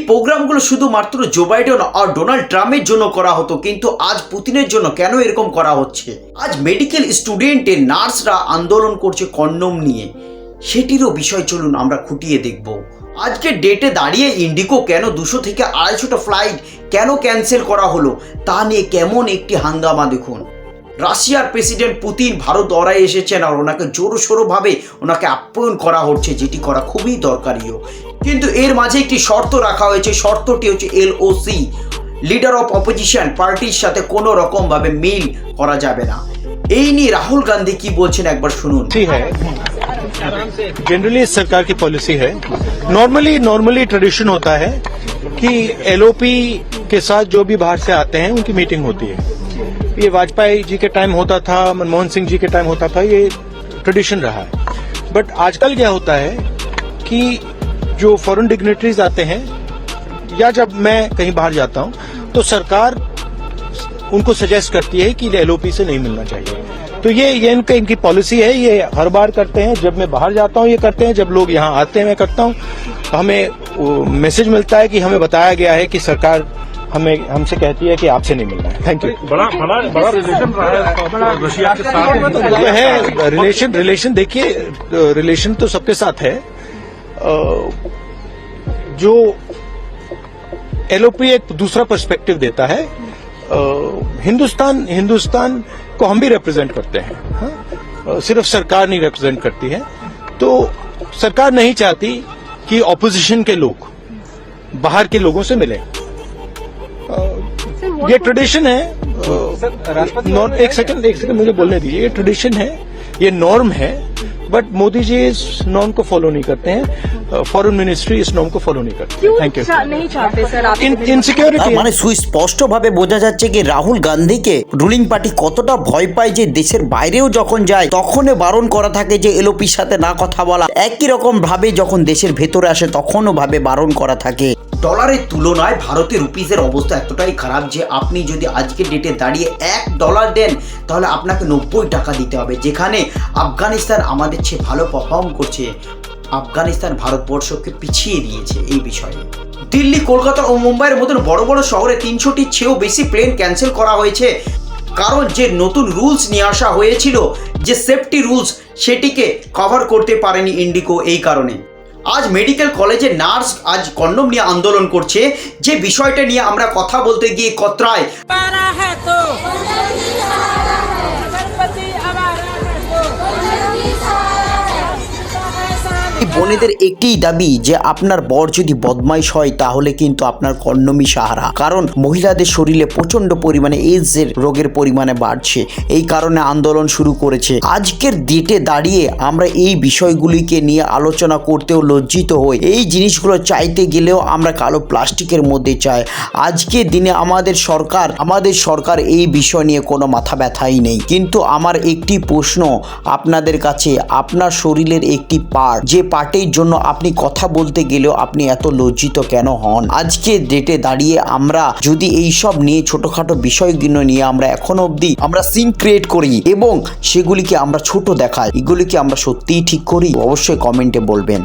প্রোগ্রামগুলো শুধুমাত্র Joe Biden আর Donald ট্রাম্পের জন্য করা হতো, কিন্তু আজ পুতিনের জন্য কেন এরকম করা হচ্ছে? আজ মেডিকেল স্টুডেন্টের নার্সরা আন্দোলন করছে কন্ডোম নিয়ে, সেটিরও বিষয় চলুন আমরা খুঁটিয়ে দেখব। আজকের ডেটে দাঁড়িয়ে ইন্ডিগো কেন 200 থেকে 250টা ফ্লাইট কেন ক্যান্সেল করা হলো তা নিয়ে কেমন একটি হাঙ্গামা দেখুন। রাশিয়ার প্রেসিডেন্ট পুতিন ভারত দৌড়ায় এসেছেন আর ওনাকে জোরসোরভাবে ওনাকে আপ্যায়ন করা হচ্ছে, যেটি করা খুবই দরকারিও। কিন্তু এর মাঝে একটি শর্ত রাখা হয়েছে, শর্তটি হচ্ছে এলওসি, লিডার অফ অপোজিশন পার্টির সাথে কোনো রকমভাবে মিল করা যাবে না। এই নিয়ে রাহুল গান্ধী কি বলছেন একবার শুনুন। जनरली सरकार की पॉलिसी है। नॉर्मली ट्रेडिशन होता है कि एलओपी के साथ जो भी बाहर से आते हैं उनकी मीटिंग होती है। ये वाजपेयी जी के टाइम होता था, मनमोहन सिंह जी के टाइम होता था, ये ट्रेडिशन रहा है। बट आजकल क्या होता है कि जो फॉरेन डिग्नेटरीज आते हैं या जब मैं कहीं बाहर जाता हूं तो सरकार उनको सजेस्ट करती है कि एलओपी से नहीं मिलना चाहिए। तो ये इनकी पॉलिसी है, ये हर बार करते हैं। जब मैं बाहर जाता हूँ ये करते हैं, जब लोग यहाँ आते हैं मैं करता हूँ। हमें मैसेज मिलता है कि हमें बताया गया है कि सरकार हमसे कहती है कि आपसे नहीं मिलना है। Thank you. बड़ा रिलेशन रहा है रशिया के साथ है रिलेशन देखिए, रिलेशन तो सबके साथ है। जो एलओपी एक दूसरा पर्सपेक्टिव देता है। हिंदुस्तान को हम भी रिप्रेजेंट करते हैं, हाँ? सिर्फ सरकार नहीं रिप्रेजेंट करती है। तो सरकार नहीं चाहती कि ऑपोजिशन के लोग बाहर के लोगों से मिलें। ये ट्रेडिशन है। एक सेकंड मुझे बोलने दीजिए। ये ट्रेडिशन है, ये नॉर्म है, बट मोदी जी इस नॉर्म को फॉलो नहीं करते हैं। फॉरेन मिनिस्ट्री इस नॉर्म को फॉलो नहीं करती। Thank you. नहीं चाहते सर आप इनसिक्योरिटी মানে সুস্পষ্টভাবে বোঝা যাচ্ছে কি রাহুল গান্ধীকে রুলিং পার্টি কতটা ভয় পায় যে দেশের বাইরেও যখন যায় তখনই বারণ করা থাকে যে এলওপির সাথে না কথা বলা, একই রকম ভাবে যখন দেশের ভেতরে আসে তখনও ভাবে বারণ করা থাকে। ডলারের তুলনায় ভারতের রুপিসের অবস্থা এতটাই খারাপ যে আপনি যদি আজকের ডেটে দাঁড়িয়ে $1 দেন তাহলে আপনাকে 90 টাকা দিতে হবে। যেখানে আফগানিস্তান আমাদের চেয়ে ভালো পারফর্ম করছে, আফগানিস্তান ভারতবর্ষকে পিছিয়ে দিয়েছে এই বিষয়ে। দিল্লি, কলকাতা ও মুম্বাইয়ের মতন বড় বড় শহরে 300টির চেয়েও বেশি প্লেন ক্যান্সেল করা হয়েছে, কারণ যে নতুন রুলস নিয়ে আসা হয়েছিল, যে সেফটি রুলস, সেটিকে কভার করতে পারেনি ইন্ডিগো। এই কারণে আজ মেডিকেল কলেজের নার্স আজ কন্ডোম নিয়ে আন্দোলন করছে, যে বিষয়টা নিয়ে আমরা কথা বলতে গিয়ে কতরায় বোনেদের একটি দাবি যে আপনার বর যদি বদমাইশ হয় তাহলে কিন্তু আপনার কন্ডোমই সাহারা, কারণ মহিলাদের শরীরে প্রচন্ড পরিমাণে এইডসের রোগের পরিমাণে বাড়ছে। এই কারণে আন্দোলন শুরু করেছে। আজকের ডেটে দাঁড়িয়ে আমরা এই বিষয়গুলিকে নিয়ে আলোচনা করতেও লজ্জিত হই। এই জিনিসগুলো চাইতে গেলেও আমরা কালো প্লাস্টিকের মধ্যে চাই। আজকের দিনে আমাদের সরকার এই বিষয় নিয়ে কোনো মাথা ব্যথাই নেই। কিন্তু আমার একটি প্রশ্ন আপনাদের কাছে, আপনার শরীরের একটি পার্ট, যে পার্টের জন্য আপনি কথা বলতে গেলেও আপনি এত লজ্জিত কেন হন? আজকে ডেটে দাঁড়িয়ে আমরা যদি এইসব নিয়ে ছোটখাটো বিষয়গুলো নিয়ে আমরা এখনো অবধি আমরা সিন ক্রিয়েট করি এবং সেগুলিকে আমরা ছোট দেখাই, এগুলিকে আমরা সত্যিই ঠিক করি? অবশ্যই কমেন্টে বলবেন।